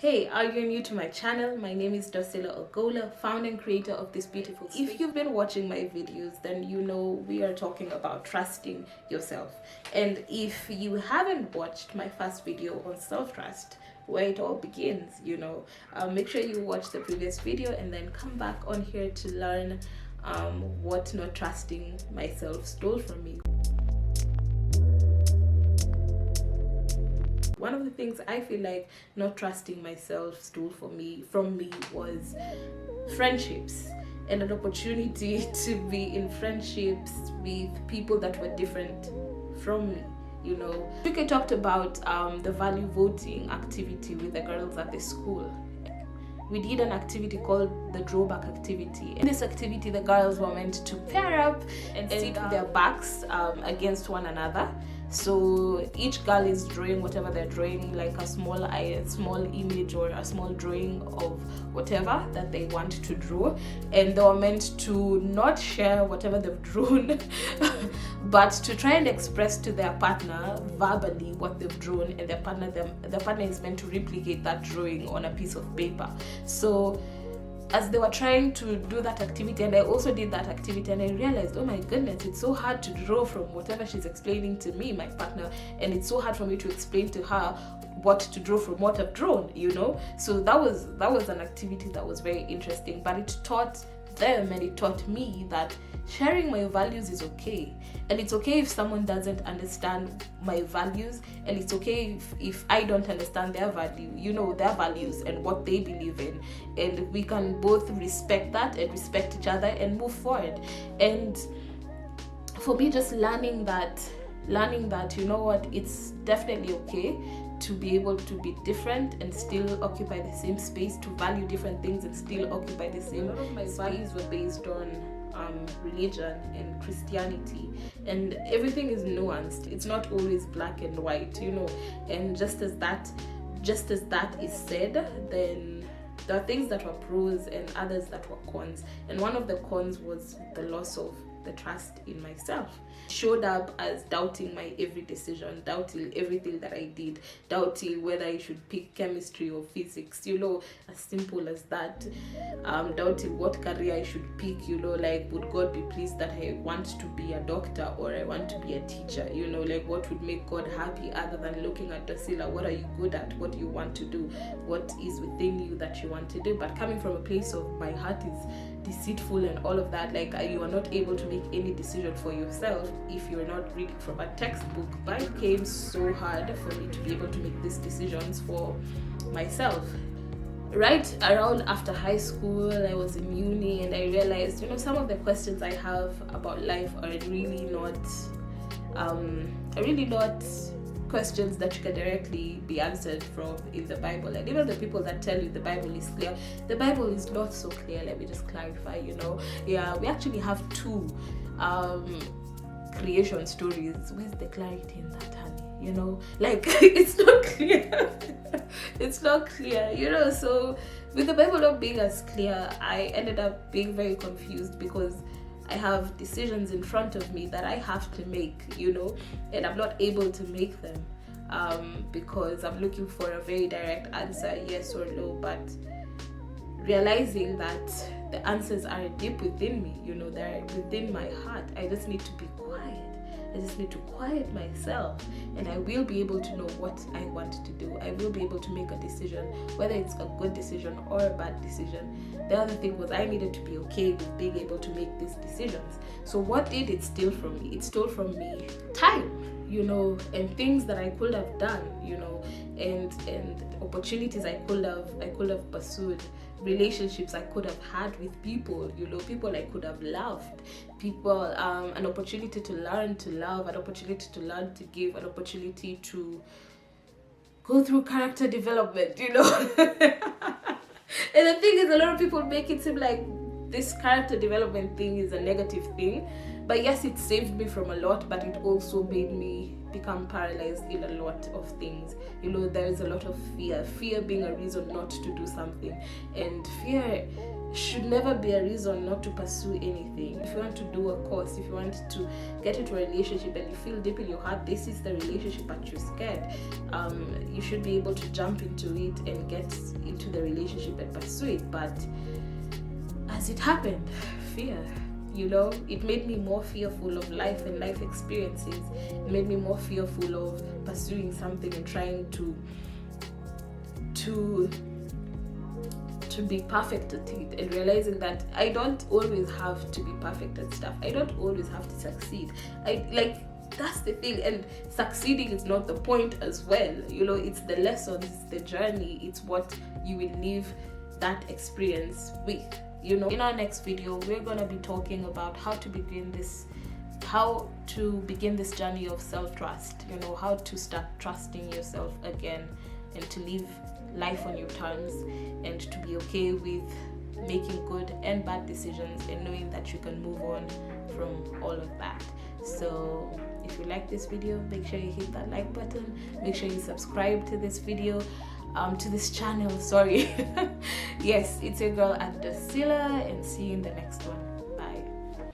Hey, are you new to my channel? My name is Dosila Ogola, founder and creator of this beautiful space. If you've been watching my videos, then you know we are talking about trusting yourself. And if you haven't watched my first video on self-trust, where it all begins, make sure you watch the previous video and then come back on here to learn what not trusting myself stole from me. One of the things I feel like not trusting myself stole from me was friendships and an opportunity to be in friendships with people that were different from me. Chike talked about the value voting activity with the girls at the school. We did an activity called the drawback activity. In this activity, the girls were meant to pair up and sit with their backs against one another. So each girl is drawing whatever they're drawing, like a small image or a small drawing of whatever that they want to draw, and they were meant to not share whatever they've drawn but to try and express to their partner verbally what they've drawn, and their partner is meant to replicate that drawing on a piece of paper. So as they were trying to do that activity, and I also did that activity, and I realized, oh my goodness, it's so hard to draw from whatever she's explaining to me, my partner, and it's so hard for me to explain to her what to draw from what I've drawn, So that was an activity that was very interesting, but it taught them and it taught me that sharing my values is okay, and it's okay if someone doesn't understand my values, and it's okay if I don't understand their their values and what they believe in, and we can both respect that and respect each other and move forward. And for me, just learning that it's definitely okay to be able to be different and still occupy the same space, to value different things and still occupy the same. A lot of my values were based on religion and Christianity, and everything is nuanced. It's not always black and white, and just as that is said, then there are things that were pros and others that were cons, and one of the cons was the loss of the trust in myself. Showed up as doubting my every decision, doubting everything that I did, doubting whether I should pick chemistry or physics, as simple as that. Doubting what career I should pick, like, would God be pleased that I want to be a doctor or I want to be a teacher, like, what would make God happy other than looking at Dosila, what are you good at, what do you want to do, what is within you that you want to do. But coming from a place of my heart is deceitful and all of that, like, you are not able to make any decision for yourself if you're not reading from a textbook. But it became so hard for me to be able to make these decisions for myself. Right around after high school, I was in uni, and I realized, some of the questions I have about life are really not questions that you can directly be answered from in the Bible. And even the people that tell you the Bible is clear, the Bible is not so clear. Let me just clarify. We actually have two creation stories. Where's the clarity in that, honey? Like, it's not clear. It's not clear, so with the Bible not being as clear, I ended up being very confused, because I have decisions in front of me that I have to make, and I'm not able to make them because I'm looking for a very direct answer, yes or no. But realizing that the answers are deep within me, they're within my heart. I just need to be quiet. I just need to quiet myself, and I will be able to know what I want to do. I will be able to make a decision, whether it's a good decision or a bad decision. The other thing was, I needed to be okay with being able to make these decisions. So what did it steal from me? It stole from me time, and things that I could have done, and opportunities I could have pursued, relationships I could have had with people, people I could have loved, people, an opportunity to learn to love, an opportunity to learn to give, an opportunity to go through character development, And the thing is, a lot of people make it seem like this character development thing is a negative thing, But yes, it saved me from a lot, but it also made me become paralyzed in a lot of things. You know, there is a lot of fear being a reason not to do something, and fear should never be a reason not to pursue anything. If you want to do a course, if you want to get into a relationship and you feel deep in your heart this is the relationship but you're scared, you should be able to jump into it and get into the relationship and pursue it. But as it happened, fear, you know, it made me more fearful of life and life experiences. It made me more fearful of pursuing something and trying to be perfect at it, and realizing that I don't always have to be perfect at stuff. I don't always have to succeed. That's the thing, and succeeding is not the point as well. You know, it's the lessons, it's the journey, it's what you will leave that experience with. You know, in our next video, we're gonna be talking about how to begin this journey of self-trust. You know, how to start trusting yourself again, and to live life on your terms, and to be okay with making good and bad decisions, and knowing that you can move on from all of that. So if you like this video, make sure you hit that like button, make sure you subscribe to this video, to this channel, sorry. Yes, it's your girl Adasila, and see you in the next one.